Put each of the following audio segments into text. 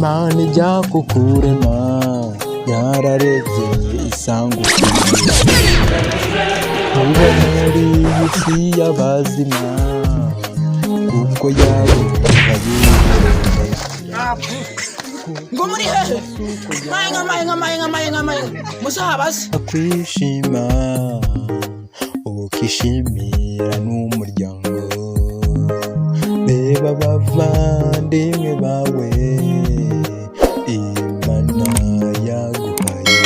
Imana ijya kukurema yararebye isanga uba muri isi y'abazima kuko yaguhaye ngo muri hehe mayenga musabazi kwishima ukishimira n'umuryango reba bavandimwe bawe Imana yaguhaye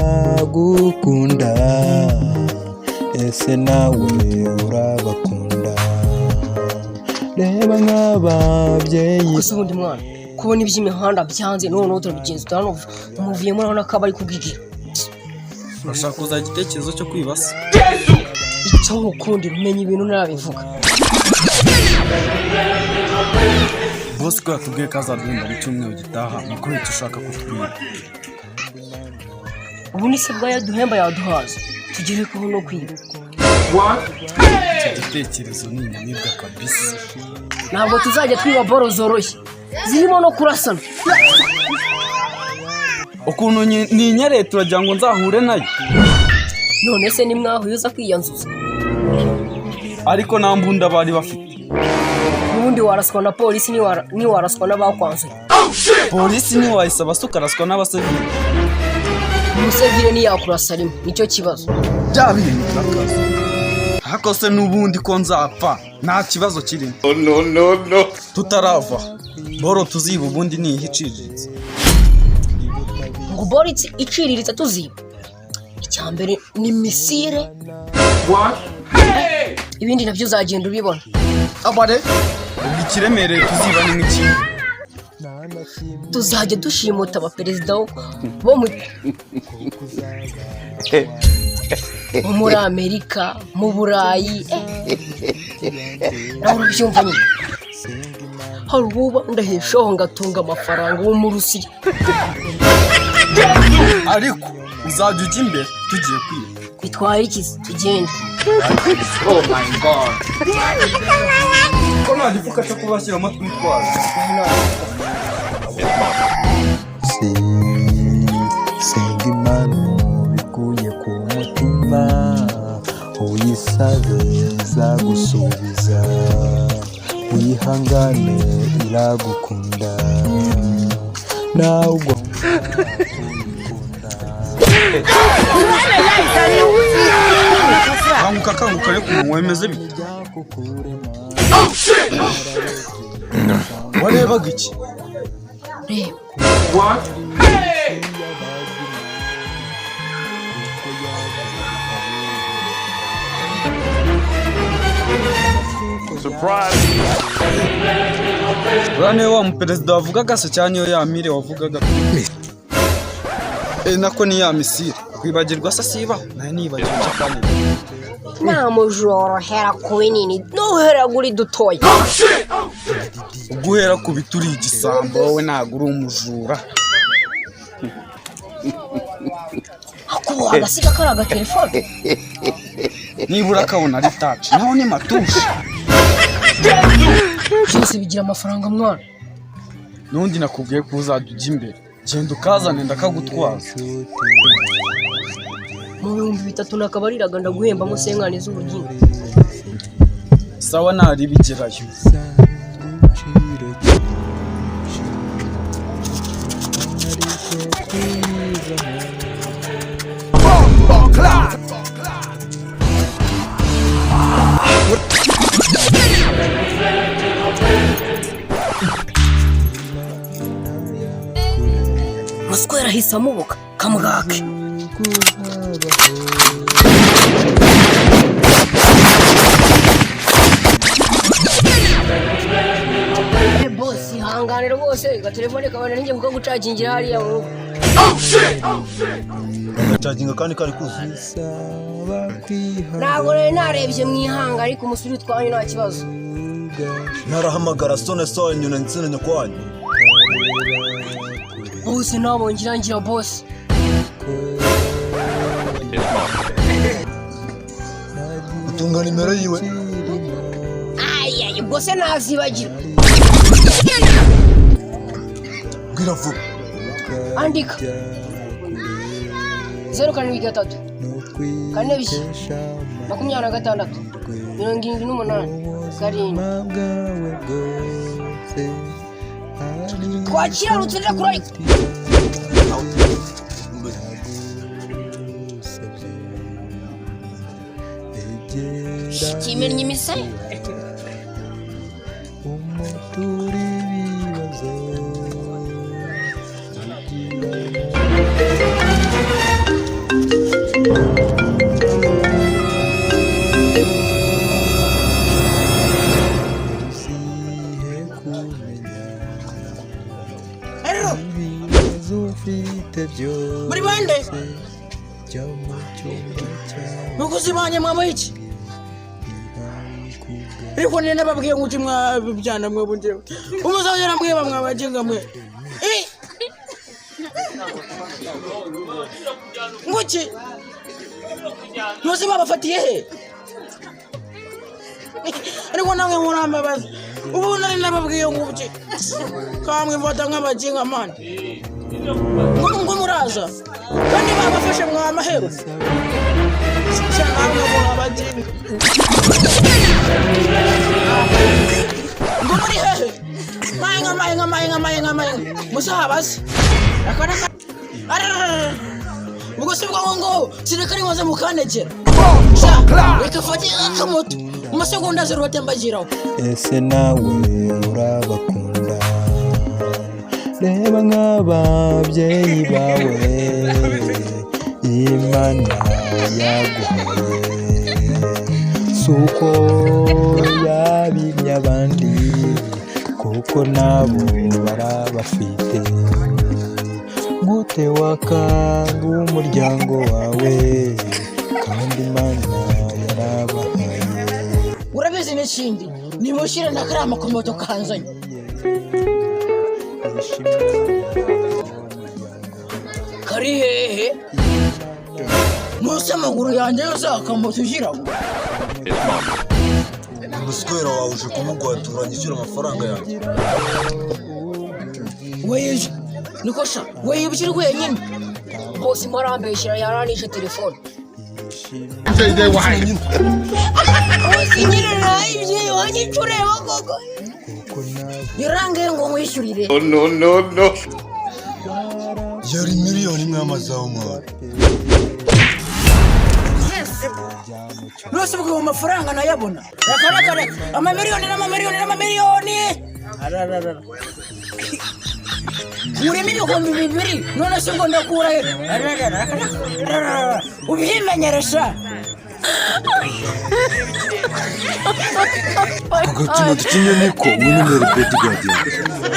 baragukunda ese nawe urabakunda reba nk'ababyeyi gusa ubundi mwana kubona iby'imihanda byanze noneho turabigenza utanu umuviyemo urabona ko abari kubwigira urashaka kuzagira igitekerezo cyo kwibasa icyo nkukundira umenya ibintu narabivuga bose ko yatubwiye ko azaduhemba mu cyumweru gitaha ni ukuri icyo ushaka kutubwira ubu ni se bwa yaduhemba yaduhaza tugere ko no kwiba igitekerezo ni inyamibwa kabisa ntabwo tuzajya twiba boro zoroshye zirimo no kurasana ukuntu ninyereye turagira ngo nzahure nayo none se nimwahuye uza kwiyanzuza ariko nta mbunda bari bafite ubundi waraswa na polisi niwaraswa n'abakwanzuye polisi ntiwayisaba se ukaraswa n'abasivili umusivili niyakurasa rimwe nicyo kibazo bya bintu birakaze ariko se n'ubundi ko nzapfa nta kibazo kirimo no tutarava boro tuziba ubundi niyihe iciriritse ngo boro iciriritse tuziba icya mbere ni misire ibindi nabyo uzagenda ubibona abare ubwo ikiremereye tuziba ni nk'iki tuzajya dushimuta abaperezida bo muri Amerika mu Burayi nawe urabyumva nyine hari uba ndaheshaho ngatunga amafaranga wo mu Rusiya ariko uzajya ujya imbere tugiye kwiba bitwaye iki tugende oh my god ko nta gifuka cyo kubashyiramo twitwaza senga Imana bikuye ku mutima uyisabe izagusubiza wihangane iragukunda nawe ubwo kanguka ariko umuntu wemeze bite warebaga iki reba uriya niwe wa muperezida wavugaga se cyane iyo yamire wavugaga nako ni ya misire kwibagirwa se sibaho nayo nibagirwa icyo kandi nta mujoro hera ku binini nuhera kuri dutoya ubwo uhera ku bituri igisambo wowe ntabwo uri umujura akubuha agasiga kari agatelefone nibura akabona ari taci naho ni matushe byose bigira amafaranga mwana n'undi nakubwiye ko uzajya ujya imbere genda ukazane ndakagutwaza mu bihumbi 3 nakabariraga ndaguhembamo senkani z'ubugingo sawa nari bigerayo muswera hisa amubuka kamugake boss ihangane rwose gatelefone kabana ninjye muka gucagingira hariya mu Charging kandi kari kuzuye. ntabwo rero narebye mwihanga ariko umusuri twanye nta kibazo Narahamagara sone nyuna nsene nyakwanyu. bose nabongira ngira boss Utunga nimero yiwe. Ay, ubwo se nazibagira mbwira vuba. Andika 073 42 26 78 twakira rutsirira kuri kimenya imise muri bande mukuzibanye mwama iki ariko nene babwiye nguti mwabyana mwe bunje umuzabera mbwiye bamwabajenga mwe nguki muzi babafatiye he ariko namwe murambabaza ubu nari nababwiye nguki kamwe mvata nk'abajenga man ngo muraza kandi babafashe mwamahero cyangwa mwabajenga ngo muri hehe mayenga musabasi akaraka ubwo sibwo ngo sirekari waza mukanegera reka fati akamoto amasegonda 0 batembagiraho ese nawe urabakunda reba nk'ababyeyi bawe Imana yaguhaye suko yabimye abandi kuko nabo barabafite gute wakanga umuryango wawe kandi Imana yarabahaye urabizi n'ikindi nimushire nakarama ku moto kanzanye kari hehe musa maguru yanjye yose akamoto ushyiraho umuswera wawe uje kumugwatura nyishyura amafaranga yanjye weje niko sha weyibukira wenyine bose marambeshyira yaranishe telefone Sinyira ibyo wanyicureba koko yarangiye ngo mwishyurire no yari miliyoni mwamazaho mwana Rose bwo amafaranga nayabona rakara amamiliyoni ararara Uri miliyoni bibiri none se ngo ndakura ararara ubimenyesha agatima tukinyene ko mwene report gadi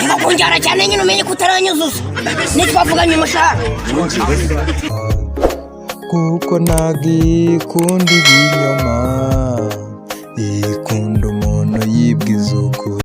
Ngakunjara cyane nyine umenye kutaranyuzuza nitwavuganye umushahara kuko nagikundi ibinyoma ikunda umuntu yibwiza ukuri